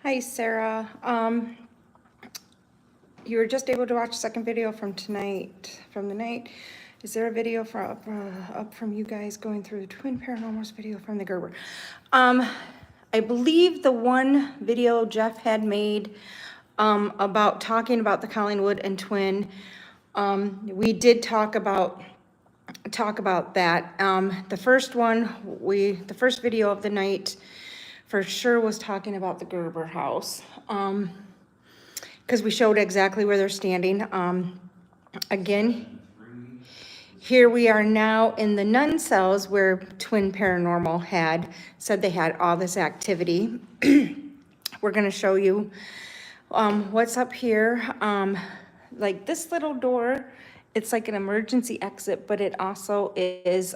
Hi, Sarah. You were just able to watch the second video from the night. Is there a video up from you guys going through the Twin Paranormals video from the Gerber? I believe the one video Jeff had made about talking about the Collingwood and Twin, we did talk about that. The first video of the night for sure was talking about the Gerber house. Because we showed exactly where they're standing. Again, here we are now in the nun cells where Twin Paranormal had said they had all this activity. We're gonna show you what's up here. Like this little door, it's like an emergency exit, but it also is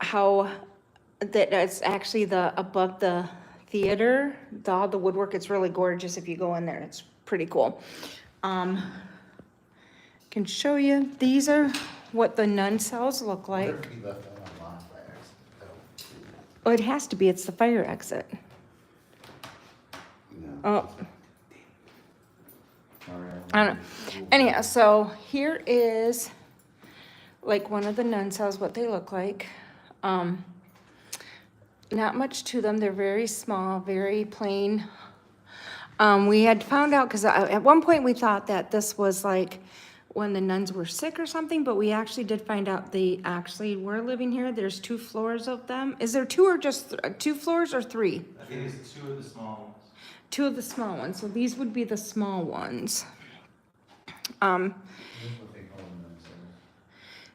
how that it's actually above the theater, all the woodwork. It's really gorgeous if you go in there. It's pretty cool. Can show you. These are what the nun cells look like. Oh, it has to be. It's the fire exit. Oh. I don't know. Anyhow, so here is like one of the nun cells, what they look like. Not much to them. They're very small, very plain. We had found out, because at one point we thought that this was like when the nuns were sick or something, but we actually did find out they actually were living here. There's 2 floors of them. Is there 2 or just 2 floors or 3? I think it's 2 of the small ones. 2 of the small ones. So these would be the small ones.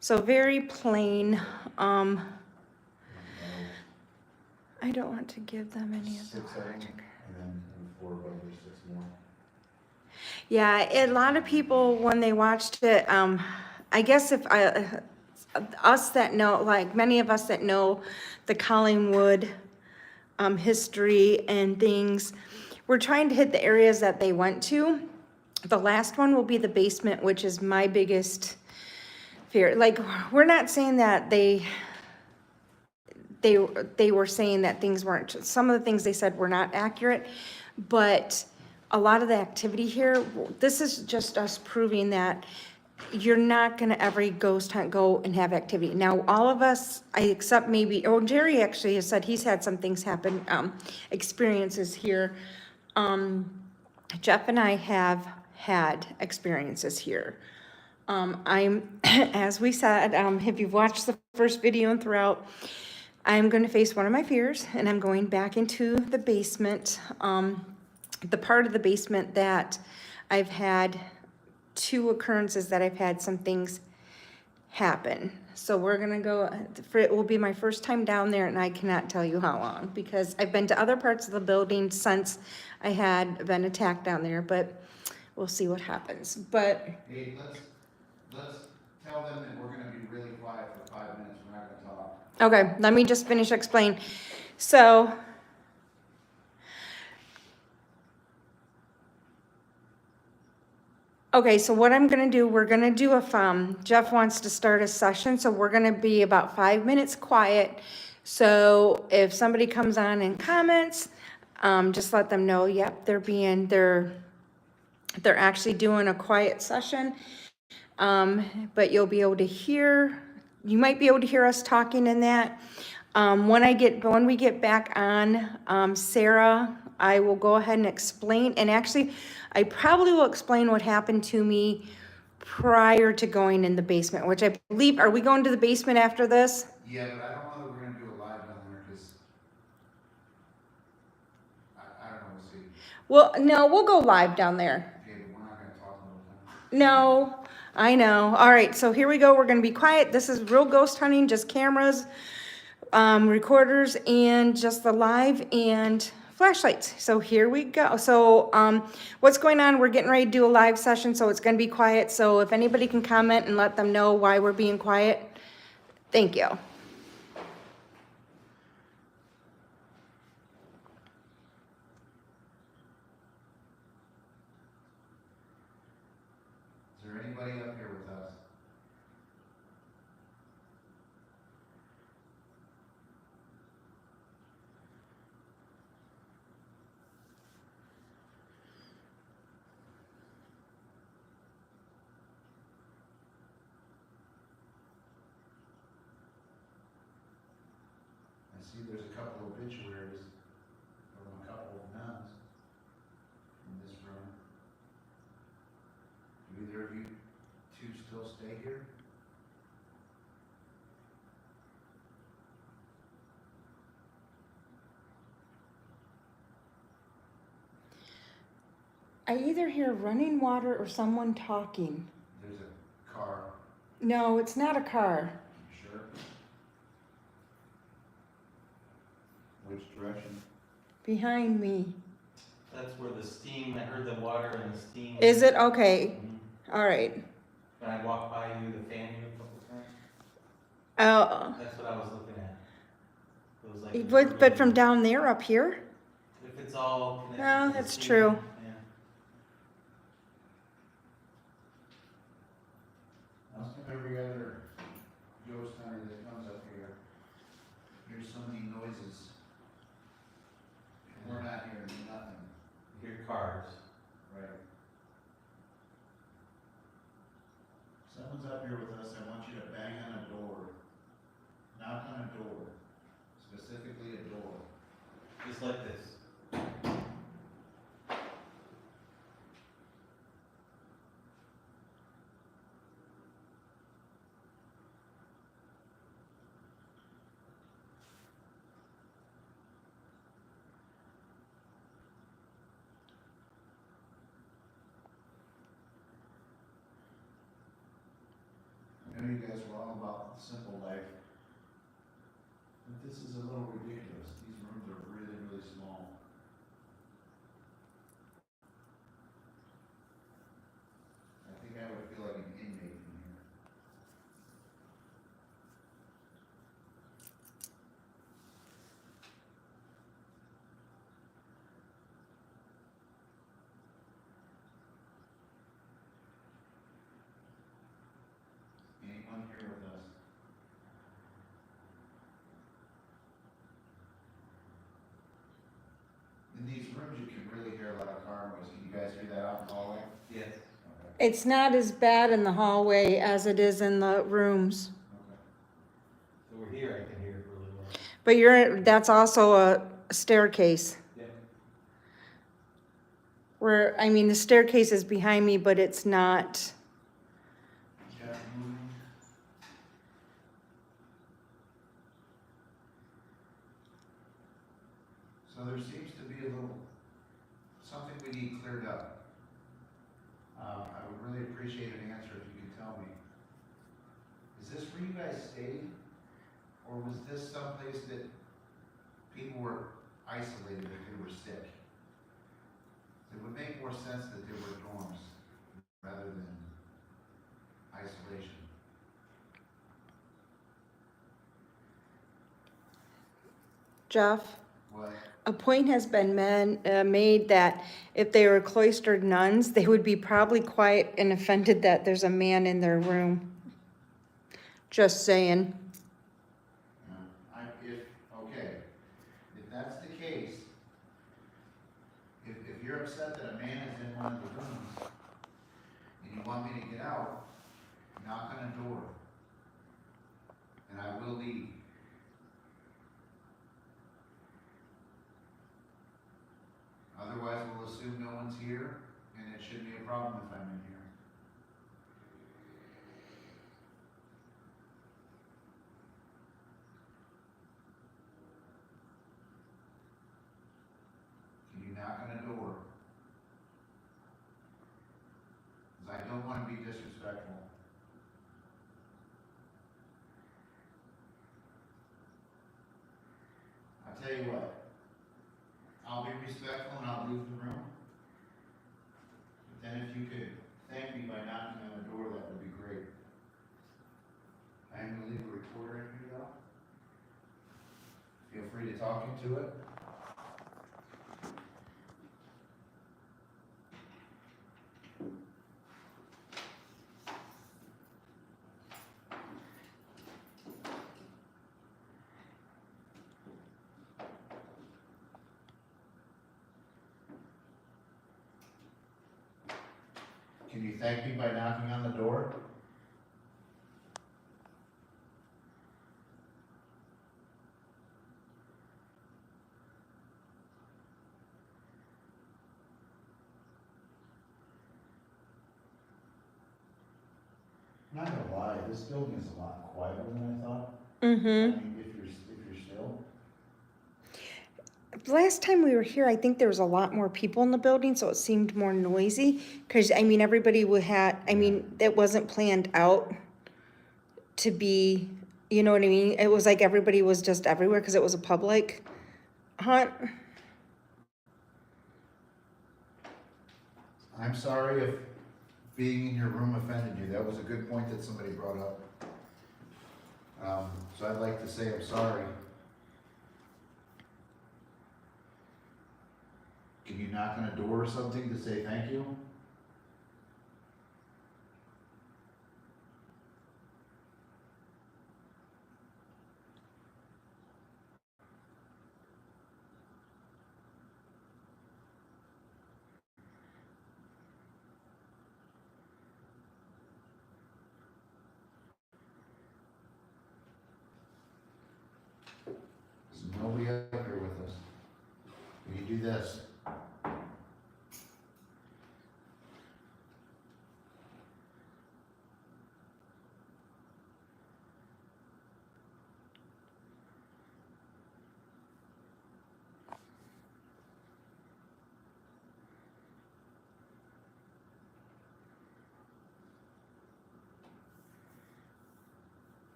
So very plain. I don't want to give them any of the logic. Yeah, a lot of people, when they watched it, I guess if us that know, like many of us that know the Collingwood history and things, we're trying to hit the areas that they went to. The last one will be the basement, which is my biggest fear. Like, we're not saying that they were saying that things weren't, some of the things they said were not accurate, but a lot of the activity here, this is just us proving that you're not gonna every ghost hunt go and have activity. Now, all of us, except maybe, Jerry actually has said he's had some things happen, experiences here. Jeff and I have had experiences here. As we said, if you've watched the first video and throughout, I'm going to face one of my fears, and I'm going back into the basement, the part of the basement that I've had 2 occurrences that I've had some things happen. So we're going to go, it will be my first time down there, and I cannot tell you how long, because I've been to other parts of the building since I had been attacked down there, but we'll see what happens. But hey, let's tell them that we're going to be really quiet for 5 minutes. We're not going to talk. Okay, let me just finish explain. So, okay, so what I'm gonna do, we're gonna do, if Jeff wants to start a session, so we're gonna be about 5 minutes quiet. So if somebody comes on and comments, just let them know, yep, they're actually doing a quiet session. But you'll be able to hear, you might be able to hear us talking in that. When we get back on, Sarah, I will go ahead and explain, and actually, I probably will explain what happened to me prior to going in the basement, which I believe, are we going to the basement after this? Yeah, but I don't know that we're going to do a live down there, because I don't know, we'll see. Well, no, we'll go live down there. Okay, but we're not going to talk about that. No, I know. All right, so here we go. We're gonna be quiet. This is real ghost hunting, just cameras, recorders, and just the live and flashlights. So here we go. So what's going on? We're getting ready to do a live session, so it's gonna be quiet. So if anybody can comment and let them know why we're being quiet, thank you. Is there anybody up here with us? see there's a couple obituaries from a couple of nuns in this room. Do either of you two still stay here? I either hear running water or someone talking. There's a car. No, it's not a car. You sure? Which direction? Behind me. That's where the steam, I heard the water and the steam. Is it? Okay. Mhm. All right. When I walked by you, the fan you a couple times. Oh, That's what I was looking at. It was like. but from down there up here? If it's all connected. No, to the that's steam, true. Yeah. Every other ghost hunter that comes up here hears so many noises. And we're not hearing nothing. You hear cars. Right. Someone's up here with us, I want you to bang on a door. Knock on a door. Specifically a door. Just like this. I know you guys were all about the simple life. But this is a little ridiculous. These rooms are really, really small. I think I would feel like an inmate in here. Anyone here with us? In these rooms, you can really hear a lot of car noise. Can you guys hear that out in the hallway? Yes. Okay. It's not as bad in the hallway as it is in the rooms. Okay. So we're here, I can hear it really well. But that's also a staircase. Yeah. I mean, the staircase is behind me, but it's not. Yeah. So there seems to be a little, something we need cleared up. I would really appreciate an answer if you could tell me. Is this where you guys stayed? Or was this someplace that people were isolated if they were sick? It would make more sense that there were dorms rather than isolation. Jeff, What? a point has been made that if they were cloistered nuns, they would be probably quiet and offended that there's a man in their room. Just saying. Okay, if that's the case, if you're upset that a man is in one of the rooms, and you want me to get out, knock on a door, and I will leave. Otherwise, we'll assume no one's here, and it shouldn't be a problem if I'm in here. Can you knock on a door? Because I don't want to be disrespectful. I'll tell you what. I'll be respectful and I'll leave the room. But then if you could thank me by knocking on the door, that would be great. I am going to leave a recorder in here though. Feel free to talk into it. Can you thank me by knocking on the door? I'm not gonna lie, this building is a lot quieter than I thought. I Mm-hmm. mean, if you're still, Last time we were here, I think there was a lot more people in the building, so it seemed more noisy. Cause I mean, everybody it wasn't planned out to be, you know what I mean? It was like everybody was just everywhere because it was a public hunt. I'm sorry if being in your room offended you. That was a good point that somebody brought up. So I'd like to say I'm sorry. Can you knock on a door or something to say thank you? There's nobody up here with us. Will you do this?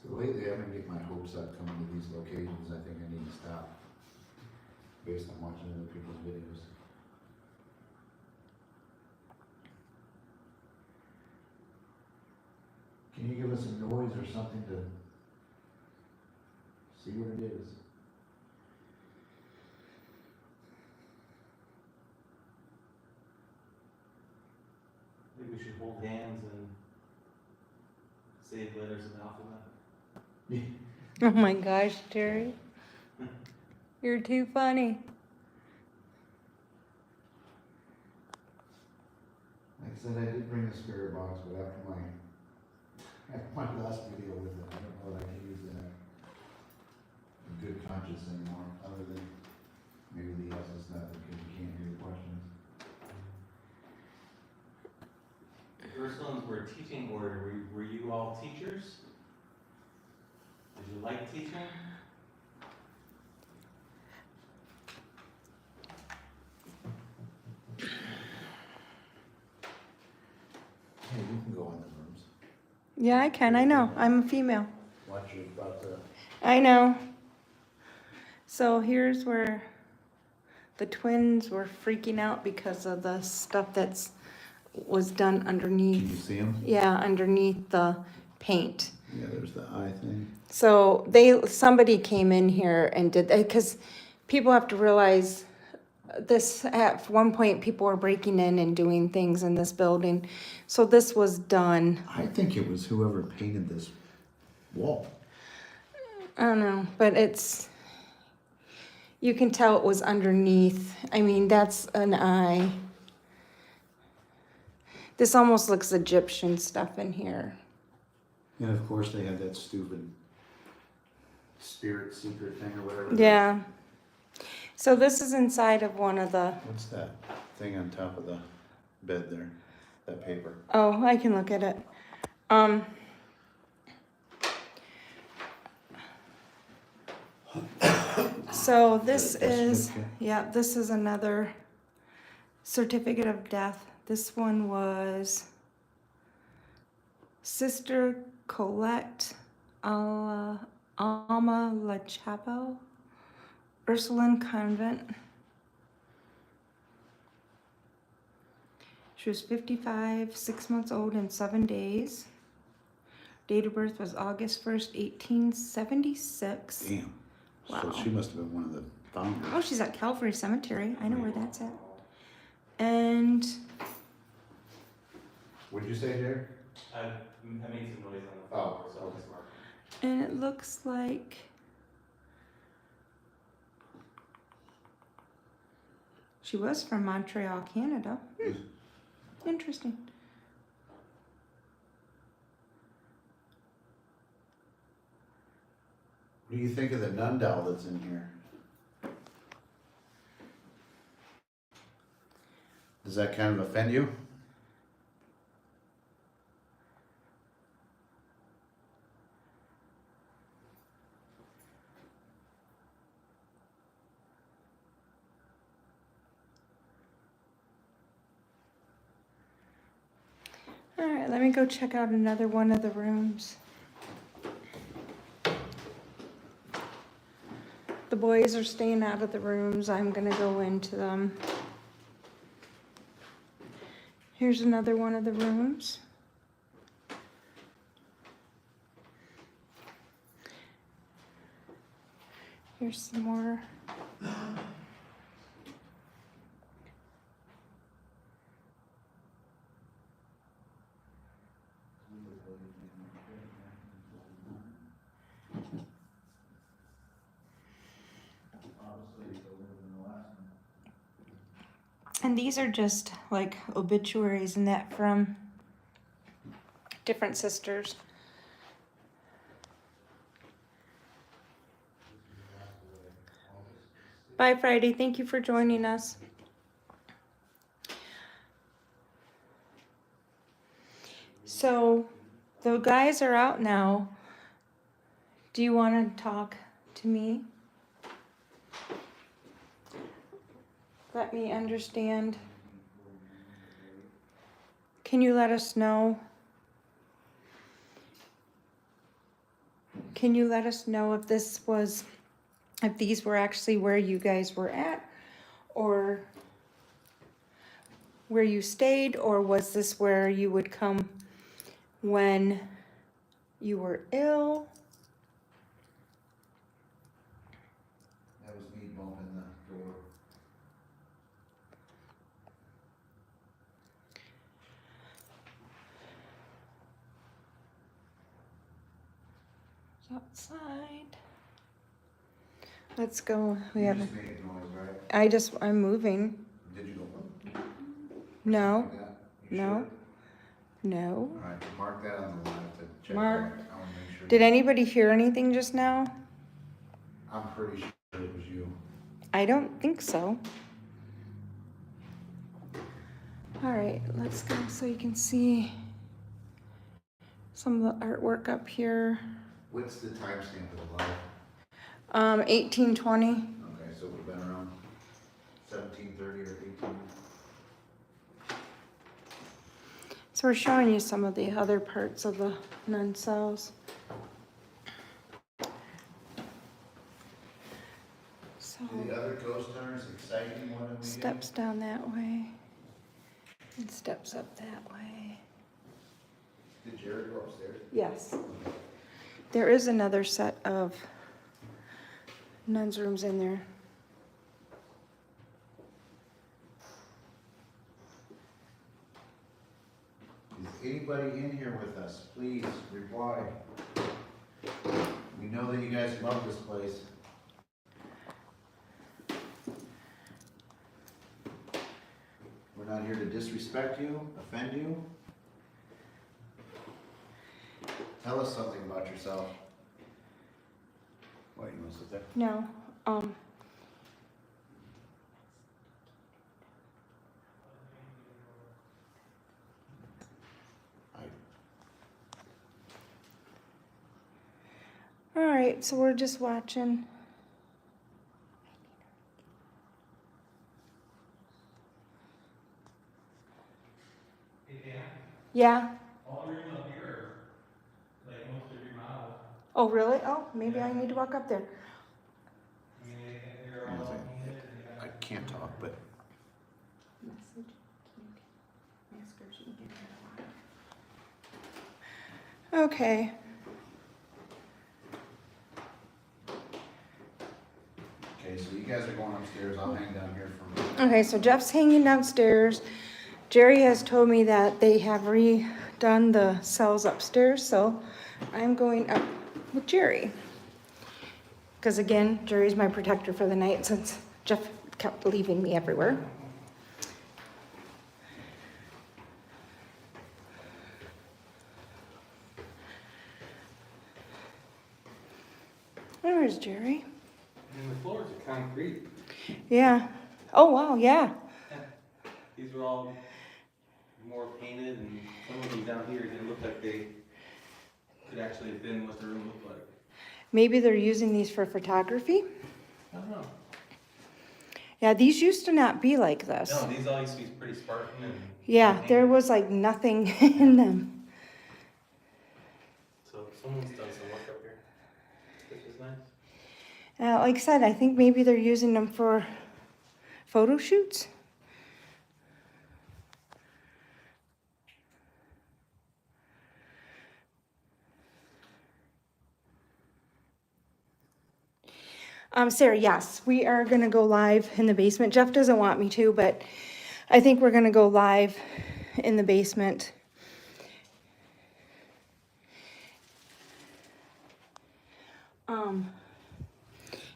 So lately, I've been getting my hopes up coming to these locations. I think I need to stop based on watching other people's videos. Can you give us some noise or something to see what it is? Maybe we should hold hands and say letters of the alphabet. Oh my gosh, Terry. You're too funny. Like I said, I did bring the spirit box, but after my last video with it, I don't know that I can use that in good conscience anymore, other than maybe the essence method, because you can't hear the questions. The first ones were teaching order. Were you all teachers? Did you like teaching? Hey, you can go in the rooms. Yeah, I can. I know. I'm a female. Watch your about to. I know. So here's where the twins were freaking out because of the stuff was done underneath. Can you see them? Yeah, underneath the paint. Yeah, there's the eye thing. So somebody came in here and did that because people have to realize this. At one point, people were breaking in and doing things in this building. So this was done. I think it was whoever painted this wall. I don't know, but you can tell it was underneath. I mean, that's an eye. This almost looks Egyptian stuff in here. And of course, they had that stupid spirit secret thing or whatever. Yeah. So this is inside of one of the, What's that thing on top of the bed there? That paper. oh, I can look at it. So this Is that a death is, certificate? yeah, this is another certificate of death. This one was Sister Colette Alma La Chapelle, Ursuline Convent. She was 55, 6 months old and 7 days. Date of birth was August 1st, 1876. Damn. Wow. So she must have been one of the founders. Oh, she's at Calvary Cemetery. I know where that's at. And What'd you say, Jared? I made some noise on the Oh, floor, so I'll just mark it. and it looks like she was from Montreal, Canada. Interesting. What do you think of the nun doll that's in here? Does that kind of offend you? All right, let me go check out another one of the rooms. The boys are staying out of the rooms. I'm gonna go into them. Here's another one of the rooms. Here's some more. And these are just like obituaries and that from different sisters. Bye, Friday. Thank you for joining us. So the guys are out now. Do you want to talk to me? Let me understand. Can you let us know? Can you let us know if if these were actually where you guys were at, or where you stayed, or was this where you would come when you were ill? That was me bumping the door. Outside. Let's go. We You have. just made noise, right? I'm moving. Did you go? No, Like that? You no, sure? no. All right, mark that on the line to check. Mark. that. I wanna make sure. Did anybody hear anything just now? I'm pretty sure it was you. I don't think so. All right, let's go so you can see some of the artwork up here. What's the timestamp of the live? 1820. Okay, so it would've been around 1730 or 18. So we're showing you some of the other parts of the nun cells. So Do the other ghost hunters excite you more than we do? steps down that way and steps up that way. Did Jared go upstairs? Yes. There is another set of nuns' rooms in there. Is anybody in here with us? Please reply. We know that you guys love this place. We're not here to disrespect you, offend you. Tell us something about yourself. Why, you wanna sit there? No, all right, so we're just watching. Hey, Dan, Yeah. all the rooms up here, like mostly remodeled. Oh, really? Oh, maybe I need to walk up there. I mean, they're all painted and they I got. can't talk, but Message. Ask her if she can get her. Okay. okay, so you guys are going upstairs. I'll hang down here for. Okay, so Jeff's hanging downstairs. Jerry has told me that they have redone the cells upstairs, so I'm going up with Jerry. Because again, Jerry's my protector for the night since Jeff kept leaving me everywhere. Where's Jerry? And the floors are concrete. Yeah. Oh, wow, yeah. These were all more painted, and some of them down here didn't look like they could actually have been what the room looked like. Maybe they're using these for photography? I don't know. Yeah, these used to not be like this. No, these all used to be pretty Spartan and Yeah, there painted. was like nothing in them. So someone's done some work up here, which is nice. Like I said, I think maybe they're using them for photo shoots. Sarah, yes, we are gonna go live in the basement. Jeff doesn't want me to, but I think we're gonna go live in the basement.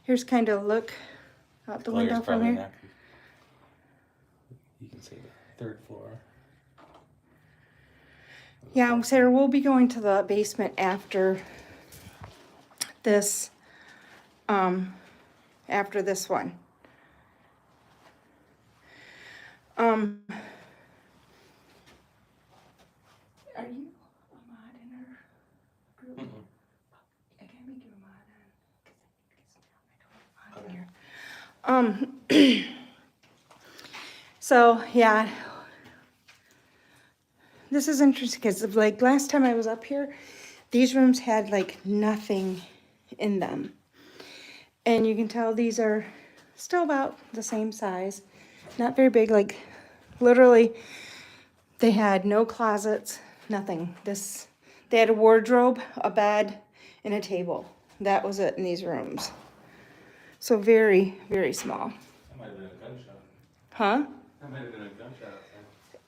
Here's kind of a look out the window from here. You can see the third floor. Yeah, Sarah, we'll be going to the basement after this, after this one. Are you a mod in our group? Mm-mm. I can't make you a mod on, because I think it's not, I don't have a mod in here. So, yeah. This is interesting, because like last time I was up here, these rooms had like nothing in them. And you can tell these are still about the same size. Not very big, like literally they had no closets, nothing. They had a wardrobe, a bed, and a table. That was it in these rooms. So very, very small. That might have been a gunshot. Huh? That might have been a gunshot.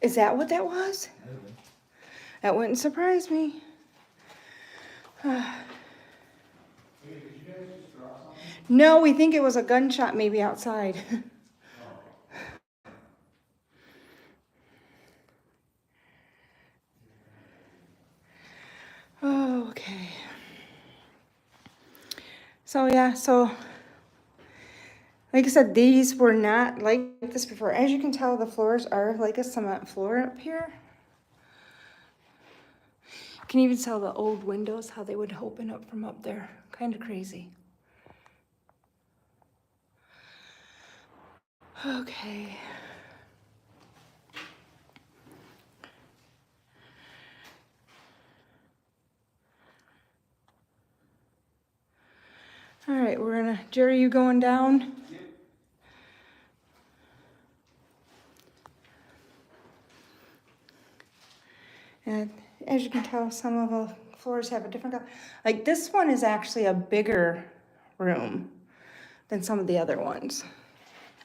Is that what that was? That wouldn't surprise me. No, we think it was a gunshot maybe outside. Oh, okay. So yeah, so like I said, these were not like this before. As you can tell, the floors are like a cement floor up here. You can even tell the old windows, how they would open up from up there. Kind of crazy. Okay. All right, Jerry, you going down? Yep. And as you can tell, some of the floors have a different color. Like this one is actually a bigger room than some of the other ones.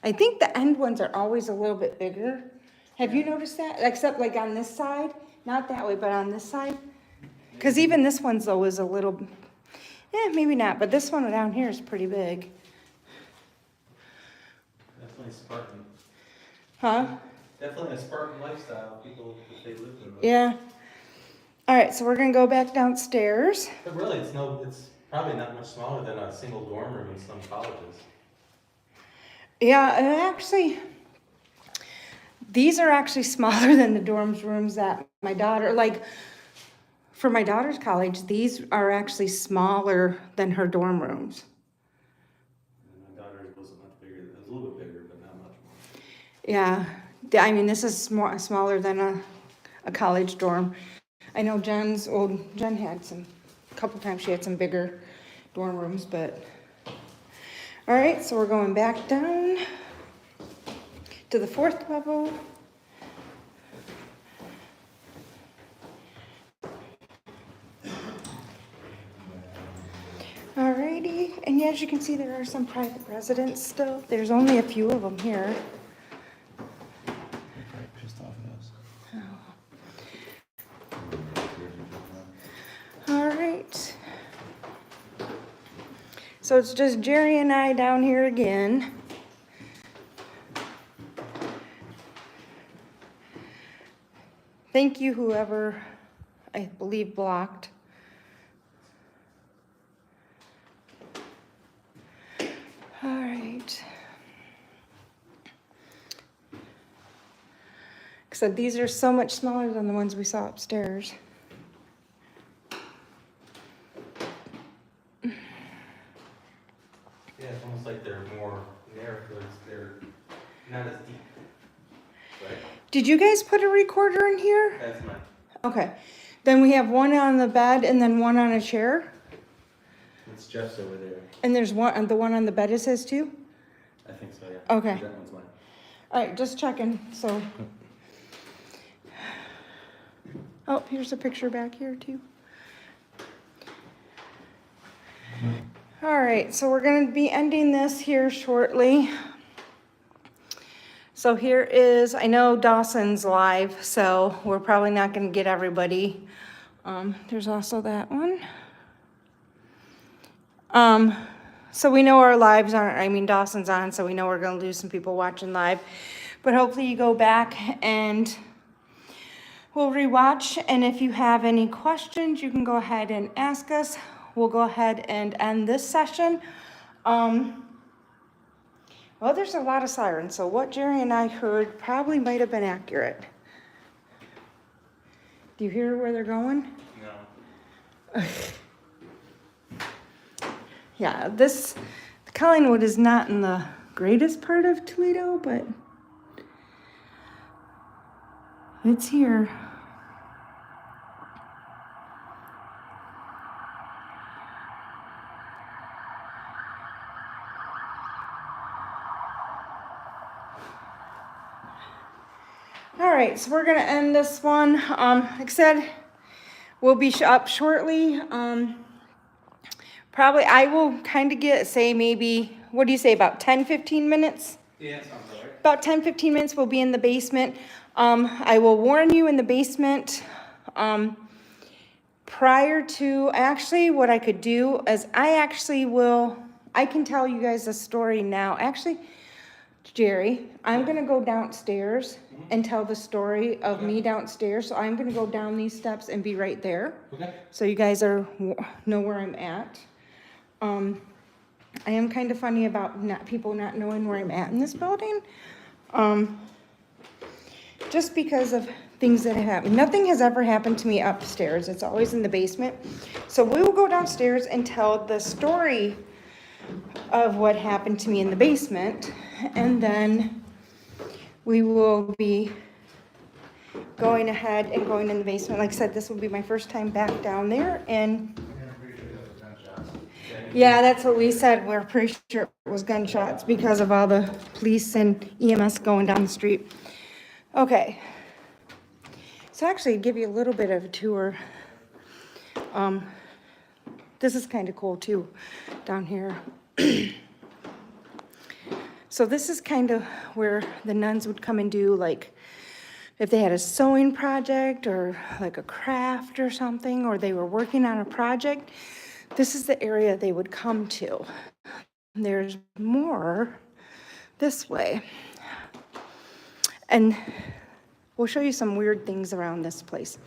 I think the end ones are always a little bit bigger. Have you noticed that? Except like on this side, not that way, but on this side. Because even this one's though is a little, maybe not, but this one down here is pretty big. Definitely Spartan. Huh? Definitely a Spartan lifestyle. People, if they lived in those. Yeah. All right, so we're gonna go back downstairs. But really, it's probably not much smaller than a single dorm room in some colleges. Yeah, and actually, these are actually smaller than the dorms rooms that my daughter, like, for my daughter's college, these are actually smaller than her dorm rooms. And my daughter's wasn't much bigger. It was a little bit bigger, but not much more. Yeah, I mean, this is smaller than a college dorm. I know Jen had a couple times she had some bigger dorm rooms, but. All right, so we're going back down to the 4th level. Alrighty, and as you can see, there are some private residents still. There's only a few of them here. All right. So it's just Jerry and I down here again. Thank you, whoever I believe blocked. All right. said, these are so much smaller than the ones we saw upstairs. Yeah, it's almost like they're more narrow, because they're not as deep. Right? Did you guys put a recorder in here? That's mine. Okay. Then we have one on the bed and then one on a chair. It's Jeff's over there. And there's one, the one on the bed it says too? I think so, yeah. Okay. That one's mine. All right, just checking, so. Oh, here's a picture back here too. All right, so we're gonna be ending this here shortly. So here is, I know Dawson's live, so we're probably not gonna get everybody. There's also that one. So we know our lives aren't, I mean, Dawson's on, so we know we're gonna lose some people watching live. But hopefully you go back and we'll rewatch. And if you have any questions, you can go ahead and ask us. We'll go ahead and end this session. Well, there's a lot of sirens, so what Jerry and I heard probably might have been accurate. Do you hear where they're going? No. Yeah, Collingwood is not in the greatest part of Toledo, but it's here. All right, so we're gonna end this one. Like I said, we'll be up shortly. Probably I will kind of get, say maybe, what do you say, about 10, 15 minutes? Yeah, that sounds all right. About 10, 15 minutes we'll be in the basement. I will warn you in the basement, prior to, actually what I could do is I can tell you guys a story now. Actually, Jerry, I'm gonna go downstairs and tell the story of me downstairs. So I'm gonna go down these steps and be right there. Okay. So you guys know where I'm at. I am kind of funny about people not knowing where I'm at in this building. Just because of things that have happened. Nothing has ever happened to me upstairs. It's always in the basement. So we will go downstairs and tell the story of what happened to me in the basement. And then we will be going ahead and going in the basement. Like I said, this will be my first time back down there. And yeah, that's what we said. We're pretty sure it was gunshots because of all the police and EMS going down the street. Okay. So actually, give you a little bit of a tour. This is kind of cool too, down here. So this is kind of where the nuns would come and do, like, if they had a sewing project or like a craft or something, or they were working on a project, this is the area they would come to. There's more this way. And we'll show you some weird things around this place.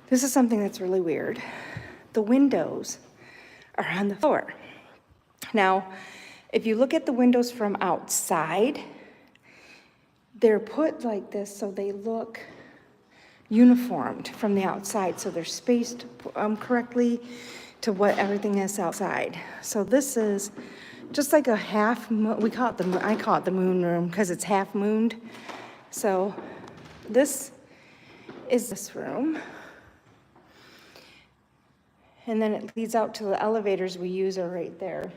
This is something that's really weird. The windows are on the floor. Now, if you look at the windows from outside, they're put like this so they look uniformed from the outside, so they're spaced correctly to what everything is outside. So this is just like a half, I call it the moon room because it's half mooned. So this is this room. And then it leads out to the elevators we use are right there.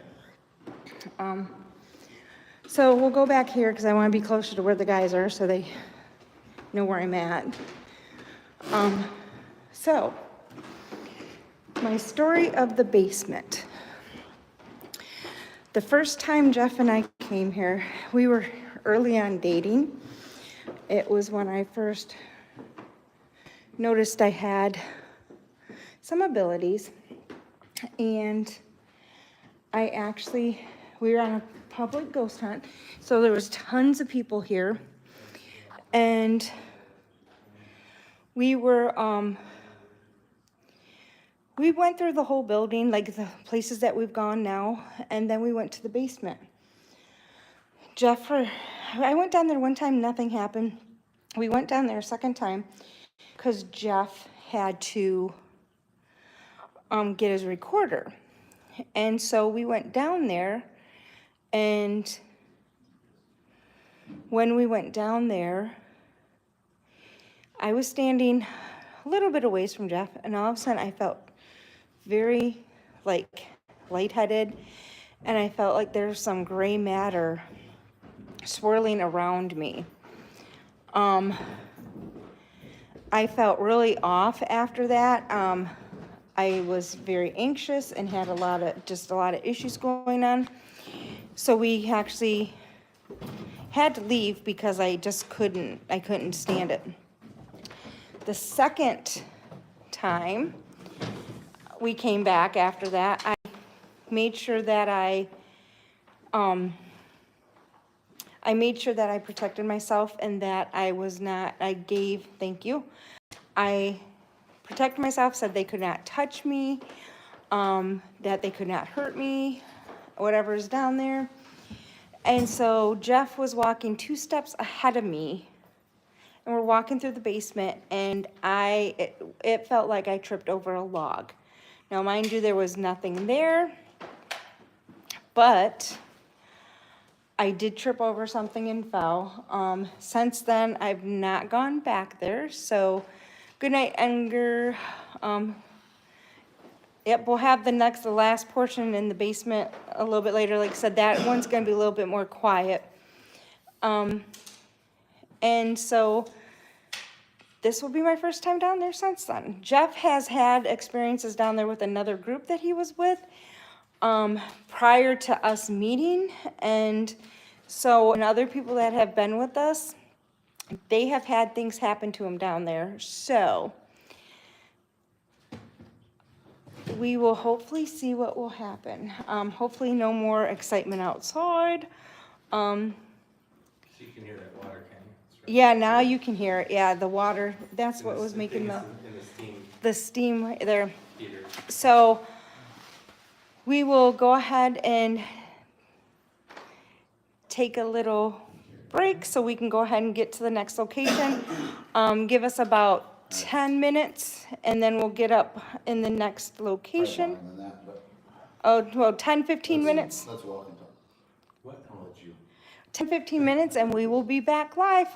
So we'll go back here because I want to be closer to where the guys are so they know where I'm at. So my story of the basement. The first time Jeff and I came here, we were early on dating. It was when I first noticed I had some abilities, and we were on a public ghost hunt, so there was tons of people here, and we went through the whole building, like the places that we've gone now, and then we went to the basement. I went down there one time, nothing happened. we went down there a second time because Jeff had to get his recorder. And so we went down there, and when we went down there, I was standing a little bit away from Jeff, and all of a sudden I felt very like lightheaded, and I felt like there was some gray matter swirling around me. I felt really off after that. I was very anxious and had a lot of issues going on. So we actually had to leave because I couldn't stand it. The second time we came back after that, I made sure that I protected myself, and that I protected myself, said they could not touch me, that they could not hurt me, whatever's down there. And so Jeff was walking 2 steps ahead of me, and we're walking through the basement, and it felt like I tripped over a log. Now, mind you, there was nothing there, but I did trip over something and fell. Since then, I've not gone back there, so good night, Edgar. Yep, we'll have the last portion in the basement a little bit later. Like I said, that one's gonna be a little bit more quiet. And so this will be my first time down there since then. Jeff has had experiences down there with another group that he was with prior to us meeting. And other people that have been with us, they have had things happen to him down there. So we will hopefully see what will happen. Hopefully no more excitement outside. So you can hear that water, can you? Yeah, now you can hear it. Yeah, the water, that's what was making in the steam right there. heater. So we will go ahead and take a little break so we can go ahead and get to the next location. Give us about 10 minutes, and then we'll get up in the next location. Longer than that, but 10, 15 minutes. Let's walk and talk. What? I'll let you. 10, 15 minutes, and we will be back live.